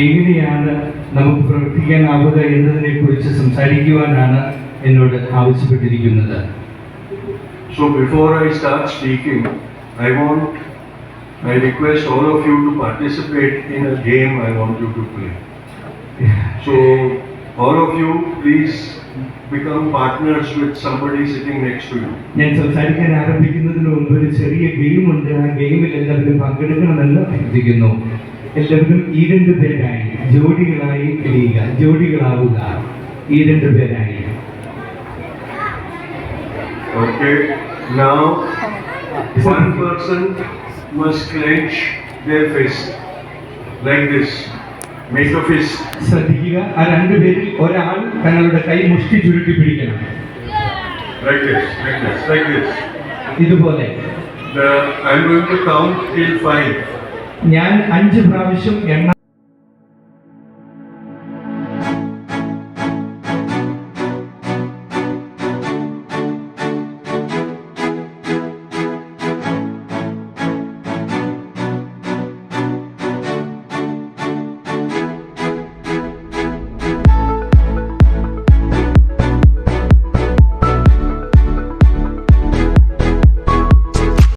എങ്ങനെയാണ് നമുക്ക് പ്രവർത്തിക്കാനാവുക എന്നതിനെക്കുറിച്ച് സംസാരിക്കുവാനാണ് എന്നോട് ആവശ്യപ്പെട്ടിരിക്കുന്നത്. So before I start speaking, I request all of you to participate in a game I want you to play. So all of you please become partners with somebody sitting next to you. ഞാൻ സംസാരിക്കാൻ ആരംഭിക്കുന്നതിന് മുമ്പ് ഒരു ചെറിയ ഗെയിമുണ്ട്. ആ ഗെയിമിൽ എല്ലാവരും പങ്കെടുക്കണമെന്ന് അഭ്യർത്ഥിക്കുന്നു. എല്ലാവരും ഈ 2 പേരായി ജോഡികളായി കഴിയുക, ജോഡികളാവുക, ഈ 2 പേരായി. Okay, now one person must clench their fist like this. Make a fist. ശ്രദ്ധിക്കുക, ആ 2 പേരിൽ ഒരാൾ തങ്ങളുടെ കൈ മുഷ്ടി ചുരുട്ടി പിടിക്കണം. Like this, like this, like this. ഇതുപോലെ. I'm going to count till 5. ഞാൻ 5 പ്രാവശ്യം എണ്ണ